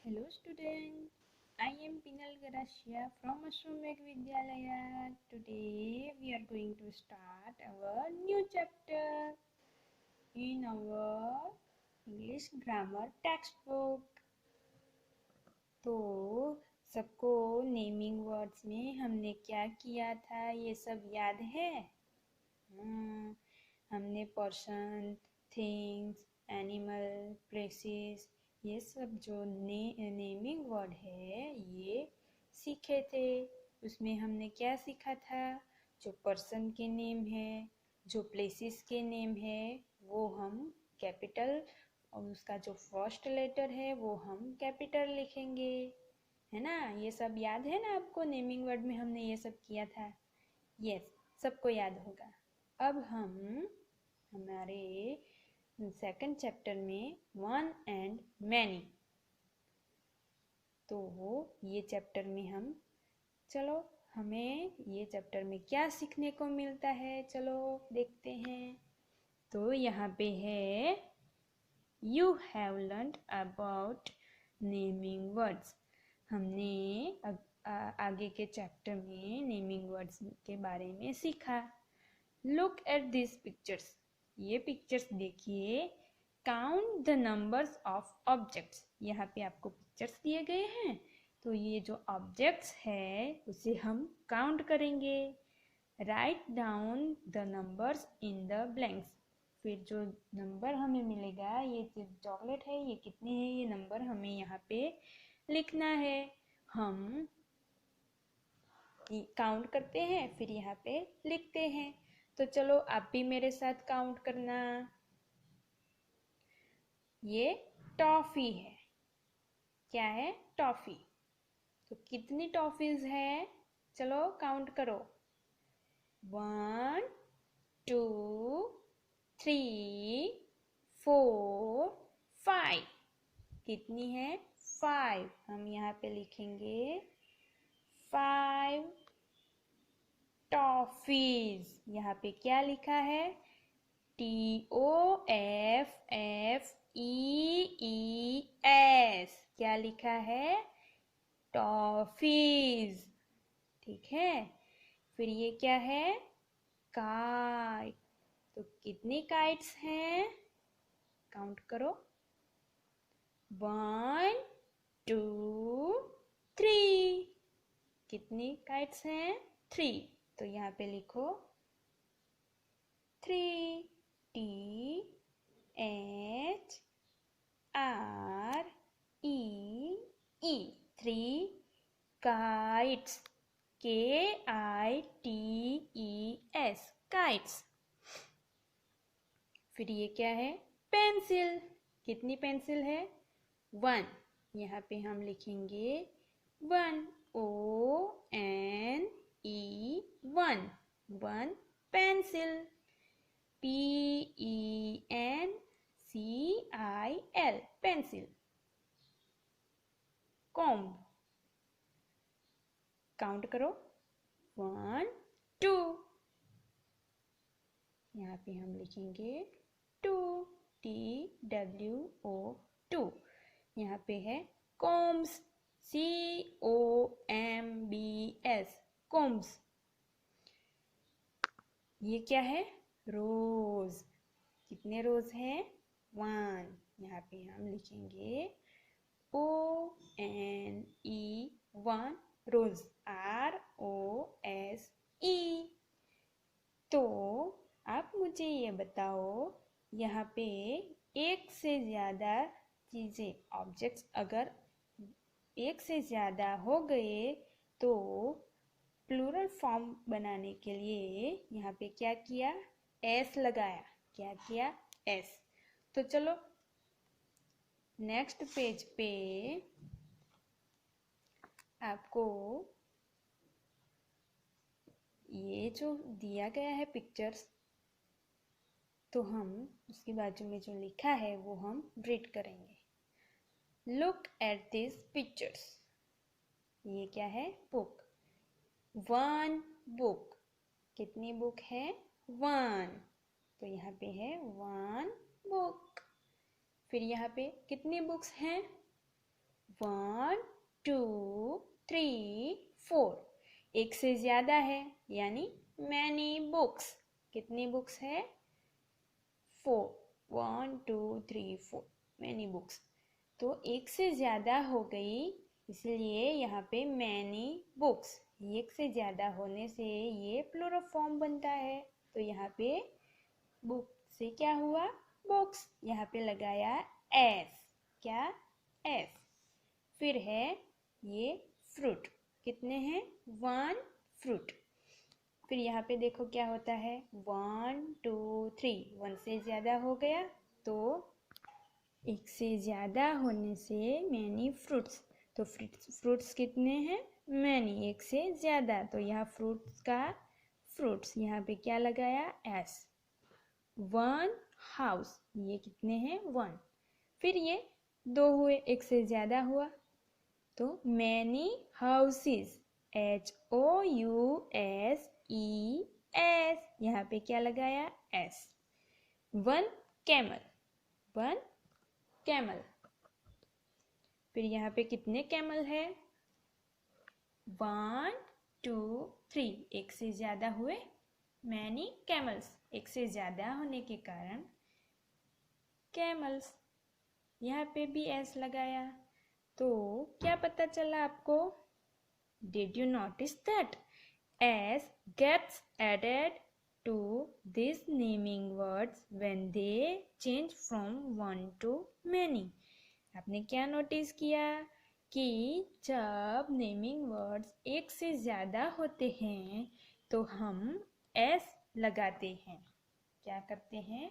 Hello student, I am Pinal Garashia from Ashwamek Vidyalaya. Today we are going to start our new chapter in our English grammar textbook. तो सबको naming words में हमने क्या किया था ये सब याद है? हमने पर्सन, थिंग्स, एनिमल, प्लेसेस ये सब जो नेमिंग वर्ड है ये सीखे थे। उसमें हमने क्या सीखा था? जो पर्सन के नेम है, जो प्लेसेस के नेम है वो हम कैपिटल और उसका जो फर्स्ट लेटर है वो हम कैपिटल लिखेंगे, है ना? ये सब याद है ना आपको? नेमिंग वर्ड में हमने ये सब किया था। यस, सबको याद होगा। अब हम हमारे सेकंड चैप्टर में वन एंड मैनी, तो ये चैप्टर में चलो हमें ये चैप्टर में क्या सीखने को मिलता है, चलो देखते हैं। तो यहाँ पे है you have learned about naming words. हमने आगे के चैप्टर में नेमिंग वर्ड्स के बारे में सीखा। लुक एट दिस पिक्चर्स, ये पिक्चर्स देखिए। Count the numbers of objects, यहाँ पे आपको पिक्चर्स दिए गए हैं, तो ये जो ऑब्जेक्ट्स है उसे हम काउंट करेंगे। Write down the numbers in the blanks, फिर जो नंबर हमें मिलेगा, ये जो चॉकलेट है ये कितने हैं ये नंबर हमें यहाँ पे लिखना है। हम काउंट करते हैं फिर यहाँ पे लिखते हैं। तो चलो आप भी मेरे साथ काउंट करना। ये टॉफी है। क्या है? टॉफी। तो कितनी टॉफीज है? चलो काउंट करो। 1 2 3 4 5। कितनी है? 5। हम यहाँ पे लिखेंगे 5 टॉफीज। यहाँ पे क्या लिखा है? TOFFEES। क्या लिखा है? टॉफीज। ठीक है। फिर ये क्या है? काइट। तो कितनी काइट्स हैं? काउंट करो। 1 2 3। कितनी काइट्स हैं? 3। तो यहाँ पे लिखो 3। THREE 3 kites। KITES kites। फिर ये क्या है? पेंसिल। कितनी पेंसिल है? 1। यहाँ पे हम लिखेंगे 1 ONE 1 1 pencil. PENCIL pencil. Comb. Count करो। 1 2। यहाँ पे हम लिखेंगे 2 TWO 2। यहाँ पे है combs COMBS combs। ये क्या है? रोज। कितने रोज हैं? 1। यहाँ पे हम लिखेंगे ONE 1 रोज ROSE। तो आप मुझे ये बताओ, यहाँ पे एक से ज़्यादा चीज़ें, ऑब्जेक्ट्स अगर एक से ज़्यादा हो गए तो प्लूरल फॉर्म बनाने के लिए यहाँ पे क्या किया? एस लगाया। क्या किया? एस। तो चलो नेक्स्ट पेज पे आपको ये जो दिया गया है पिक्चर्स, तो हम उसके बाजू में जो लिखा है वो हम रीड करेंगे। Look at this pictures. ये क्या है? बुक। 1 बुक। कितनी बुक है? 1। तो यहाँ पे है 1 बुक। फिर यहाँ पे कितनी बुक्स हैं? 1 2 3 4। एक से ज्यादा है यानी मैनी बुक्स। कितनी बुक्स है? 4। 1 2 3 4 मैनी बुक्स। तो एक से ज्यादा हो गई, इसलिए यहाँ पे मैनी बुक्स। एक से ज्यादा होने से ये प्लूरल फॉर्म बनता है। तो यहाँ पे बुक से क्या हुआ? बुक्स। यहाँ पे लगाया एस। क्या? एस। फिर है ये फ्रूट। कितने हैं? 1 फ्रूट। फिर यहाँ पे देखो क्या होता है? 1 2 3। 1 से ज्यादा हो गया, तो एक से ज्यादा होने से मैनी फ्रूट्स। तो फ्रूट्स कितने हैं? मैनी। एक से ज्यादा, तो यहाँ फ्रूट्स का फ्रूट्स यहाँ पे क्या लगाया? एस। 1 हाउस। ये कितने हैं? 1। फिर ये 2 हुए, एक से ज्यादा हुआ, तो मैनी हाउसेस। HOUSES। यहाँ पे क्या लगाया? S। 1 कैमल। 1 कैमल। फिर यहाँ पे कितने कैमल है? 1 2 3। एक से ज्यादा हुए, मैनी कैमल्स। एक से ज्यादा होने के कारण कैमल्स। यहाँ पे भी S लगाया। तो क्या पता चला आपको? Did you notice that S gets added to these naming words when they change from one to many? आपने क्या नोटिस किया कि जब नेमिंग वर्ड्स एक से ज्यादा होते हैं तो हम S लगाते हैं। क्या करते हैं?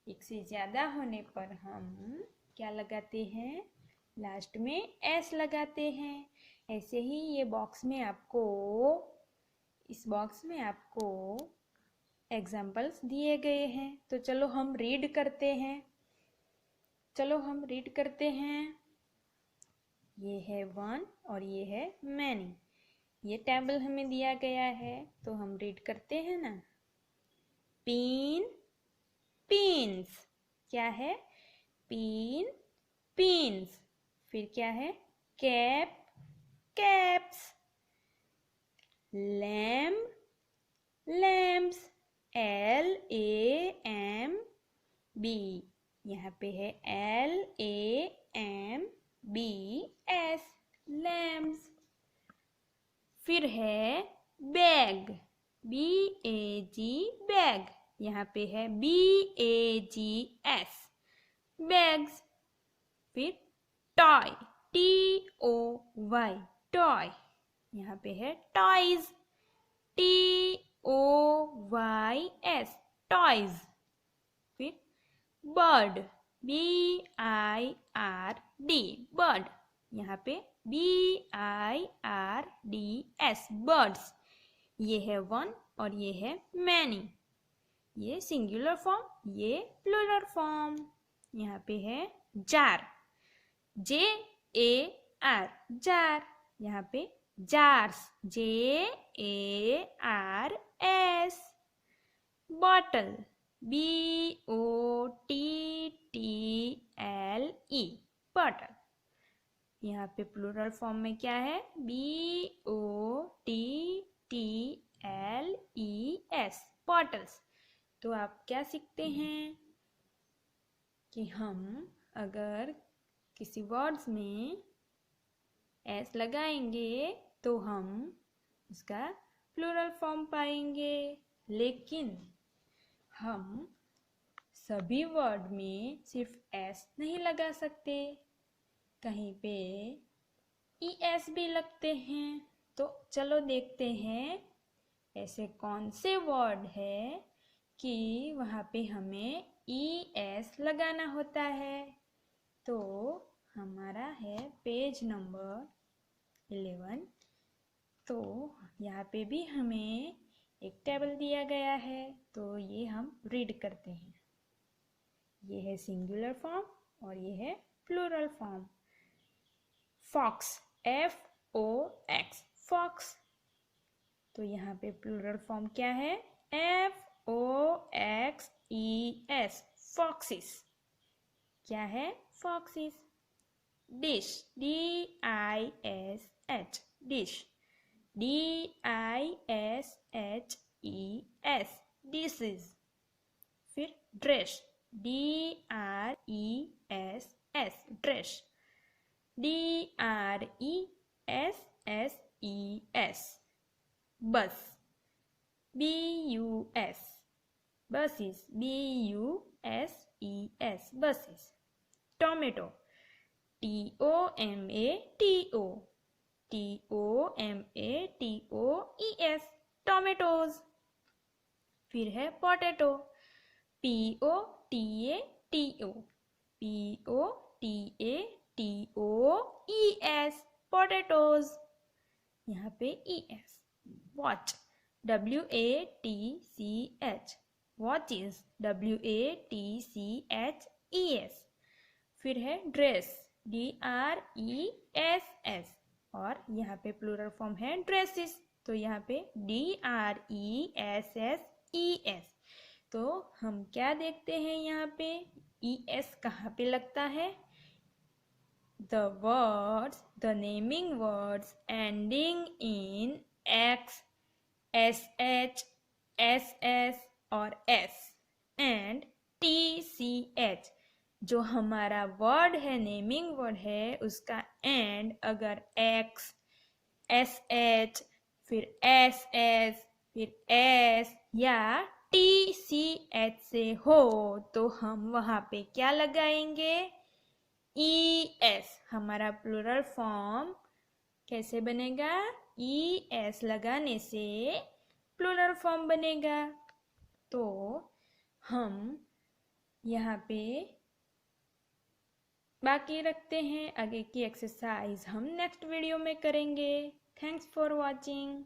एक से ज्यादा होने पर हम क्या लगाते हैं? लास्ट में S लगाते हैं। ऐसे ही ये बॉक्स में आपको, इस बॉक्स में आपको एग्जाम्पल्स दिए गए हैं। तो चलो हम रीड करते हैं। ये है 1 और ये है मैनी। ये टेबल हमें दिया गया है, तो हम रीड करते हैं ना। Pin pins. क्या है? Pin pins. फिर क्या है? Cap caps. Lamp lamps. LAMB। यहाँ पे है LAMBS लैम्प्स। फिर है बैग। BAG bag. यहाँ पे है BAGS बैग्स। फिर टॉय। TOY toy. यहाँ पे है टॉयज। TOYS toys. फिर बर्ड। BIRD bird. यहाँ पे BIRDS बर्ड्स। ये है 1 और ये है मैनी। ये सिंगुलर फॉर्म, ये प्लूरल फॉर्म। यहाँ पे है जार। JAR jar. यहाँ पे jars. JARS। Bottle. BOTTLE bottle. यहाँ पे प्लूरल फॉर्म में क्या है? BOTTLES bottles. तो आप क्या सीखते हैं कि हम अगर किसी वर्ड्स में S लगाएंगे तो हम उसका प्लूरल फॉर्म पाएंगे। लेकिन हम सभी वर्ड में सिर्फ S नहीं लगा सकते, कहीं पे ES भी लगते हैं। तो चलो देखते हैं ऐसे कौन से वर्ड है कि वहाँ पे हमें ES लगाना होता है। तो हमारा है पेज नंबर 11। तो यहाँ पे भी हमें एक टेबल दिया गया है, तो ये हम रीड करते हैं। ये है सिंगुलर फॉर्म और ये है plural form. Fox. FOX fox. तो यहाँ पे प्लूरल फॉर्म क्या है? FOXES foxes. क्या है? Foxes. dish, D-I-S-H, dish, D-I-S-H-E-S, dishes. फिर dress, D-R-E-S-S, dress, D-R-E-S-S-E-S, bus, B-U-S, buses, B-U-S-E-S, buses. Tomato, T-O-M-A-T-O, T-O-M-A-T-O-E-S, tomatoes. फिर है potato, P-O-T-A-T-O, P-O-T-A-T-O-E-S, potatoes. यहाँ पे E-S. Watch, W-A-T-C-H, watches, W-A-T-C-H-E-S. फिर है ड्रेस, D-R-E-S-S, और यहाँ पे प्लूरल फॉर्म है ड्रेसेस, तो यहाँ पे D-R-E-S-S-E-S. तो हम क्या देखते हैं यहाँ पे, E-S कहाँ पे लगता है? The naming words ending in X, SH, SS और S and TCH, जो हमारा वर्ड है, नेमिंग वर्ड है, उसका एंड अगर X, SH, फिर SS, फिर S या TCH से हो तो हम वहाँ पे क्या लगाएंगे? ES. हमारा प्लूरल फॉर्म कैसे बनेगा? ES लगाने से प्लूरल फॉर्म बनेगा। तो हम यहाँ पे बाकी रखते हैं, आगे की एक्सरसाइज हम नेक्स्ट वीडियो में करेंगे। Thanks for watching.